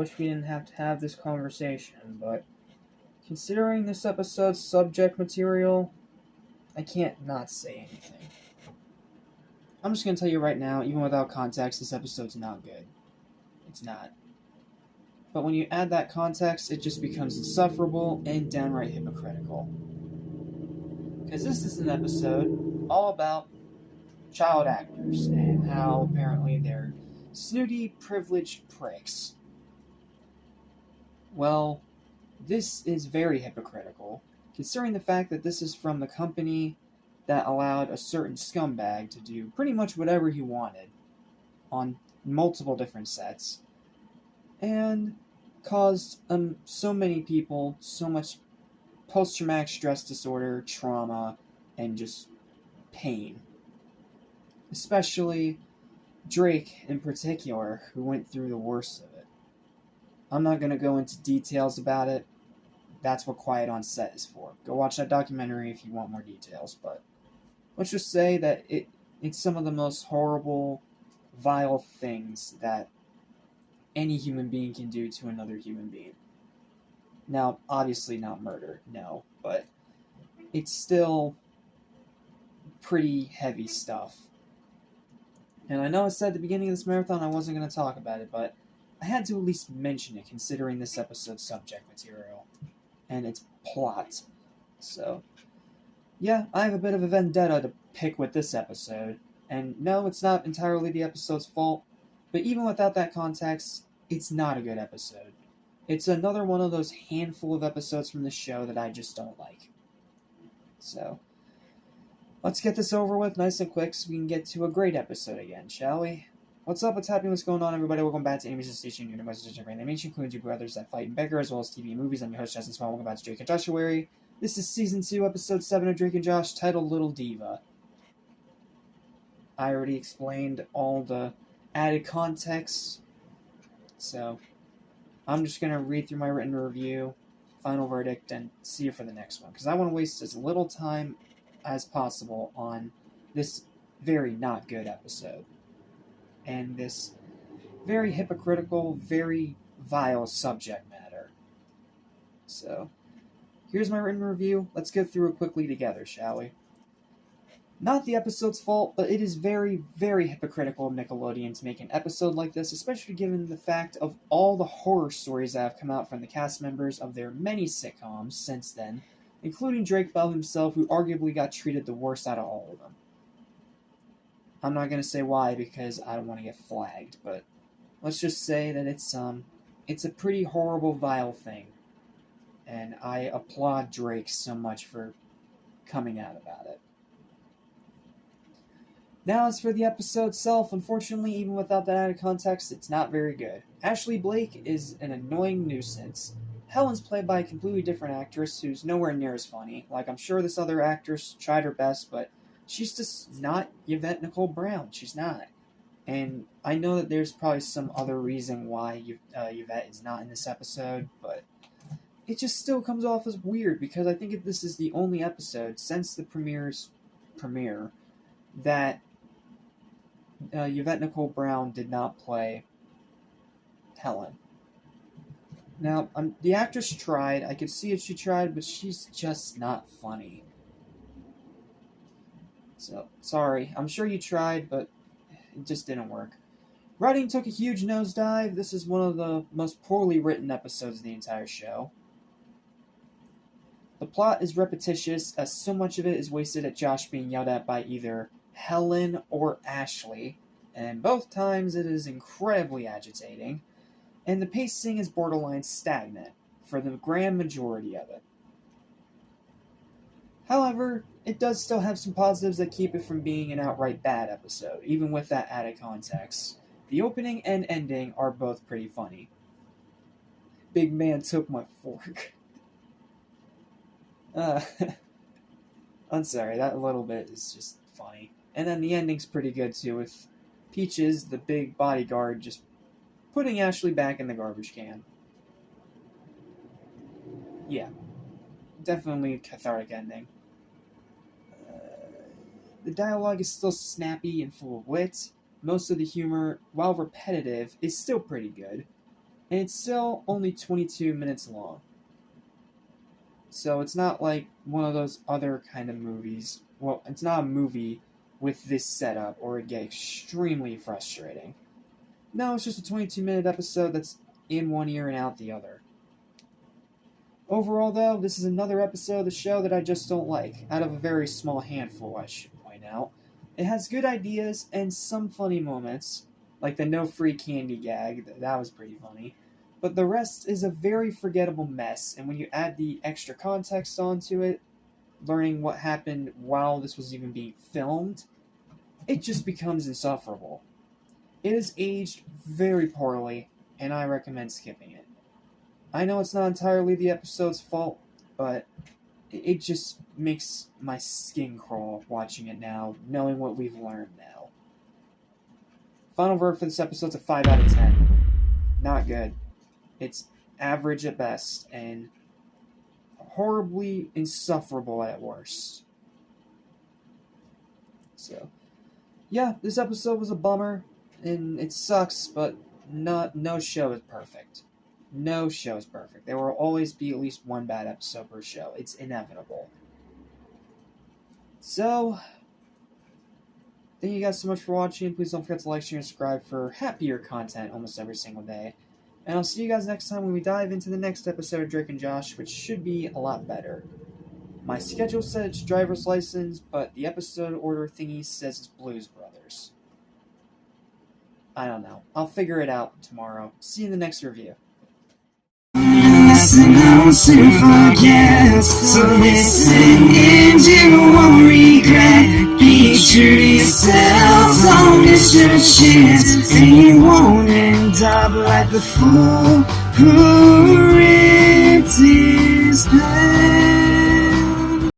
wish we didn't have to have this conversation, but considering this episode's subject material, I can't not say anything. I'm just gonna tell you right now, even without context, this episode's not good. It's not. But when you add that context, it just becomes insufferable and downright hypocritical. Because this is an episode all about child actors and how apparently they're snooty, privileged pricks. Well, this is very hypocritical, considering the fact that this is from the company that allowed a certain scumbag to do pretty much whatever he wanted on multiple different sets, and caused so many people so much post-traumatic stress disorder, trauma, and just pain. Especially Drake in particular, who went through the worst of it. I'm not going to go into details about it. That's what Quiet on Set is for. Go watch that documentary if you want more details, but let's just say that it's some of the most horrible, vile things that any human being can do to another human being. Now, obviously not murder, no, but it's still pretty heavy stuff. And I know I said at the beginning of this marathon I wasn't going to talk about it, but I had to at least mention it considering this episode's subject material and its plot. So, yeah, I have a bit of a vendetta to pick with this episode. And no, it's not entirely the episode's fault, but even without that context, it's not a good episode. It's another one of those handful of episodes from the show that I just don't like. So, let's get this over with nice and quick so we can get to a great episode again, shall we? What's up, what's happening, what's going on, everybody? Welcome back to Amy's Station, your most great animation, includes your brothers that fight and beggar, as well as TV and movies. I'm your host, Justin Small. Welcome back to Drake and Josh-uary. This is Season 2, Episode 7 of Drake and Josh, titled Little Diva. I already explained all the added context, so I'm just going to read through my written review, final verdict, and see you for the next one, because I want to waste as little time as possible on this very not good episode, and this very hypocritical, very vile subject matter. So, here's my written review. Let's go through it quickly together, shall we? Not the episode's fault, but it is very, very hypocritical of Nickelodeon to make an episode like this, especially given the fact of all the horror stories that have come out from the cast members of their many sitcoms since then, including Drake Bell himself, who arguably got treated the worst out of all of them. I'm not going to say why because I don't want to get flagged, but let's just say that it's a pretty horrible, vile thing. And I applaud Drake so much for coming out about it. Now, as for the episode itself, unfortunately, even without that added context, it's not very good. Ashley Blake is an annoying nuisance. Helen's played by a completely different actress who's nowhere near as funny. Like, I'm sure this other actress tried her best, but she's just not Yvette Nicole Brown. She's not. And I know that there's probably some other reason why Yvette is not in this episode, but it just still comes off as weird, because I think this is the only episode since the premiere that Yvette Nicole Brown did not play Helen. Now, the actress tried. I could see if she tried, but she's just not funny. So, sorry. I'm sure you tried, but it just didn't work. Writing took a huge nosedive. This is one of the most poorly written episodes of the entire show. The plot is repetitious, as so much of it is wasted at Josh being yelled at by either Helen or Ashley, and both times it is incredibly agitating, and the pacing is borderline stagnant for the grand majority of it. However, it does still have some positives that keep it from being an outright bad episode, even with that added context. The opening and ending are both pretty funny. Big man took my fork. I'm sorry, that little bit is just funny. And then the ending's pretty good too, with Peaches, the big bodyguard, just putting Ashley back in the garbage can. Yeah, definitely a cathartic ending. The dialogue is still snappy and full of wit. Most of the humor, while repetitive, is still pretty good. and it's still only 22 minutes long. So it's not like one of those other kind of movies. Well, it's not a movie with this setup, or it'd get extremely frustrating. No, it's just a 22-minute episode that's in one ear and out the other. Overall, though, this is another episode of the show that I just don't like, out of a very small handful, I should point out. It has good ideas and some funny moments, like the no free candy gag, that was pretty funny. But the rest is a very forgettable mess, and when you add the extra context onto it, learning what happened while this was even being filmed, it just becomes insufferable. It is aged very poorly, and I recommend skipping it. I know it's not entirely the episode's fault, but it just makes my skin crawl watching it now, knowing what we've learned now. Final verdict for this episode's a 5 out of 10. Not good. It's average at best, and horribly insufferable at worst. So, yeah, this episode was a bummer, and it sucks, but no show is perfect. No show is perfect. There will always be at least one bad episode per show. It's inevitable. So, thank you guys so much for watching. Please don't forget to like, share, and subscribe for happier content almost every single day. And I'll see you guys next time when we dive into the next episode of Drake and Josh, which should be a lot better. My schedule said it's driver's license, but the episode order thingy says it's Blues Brothers. I don't know. I'll figure it out tomorrow. See you in the next review. Listen on to forget, so listen and you won't regret. Be true to yourself, don't miss your chance, and you won't end up like the fool who ripped his pants.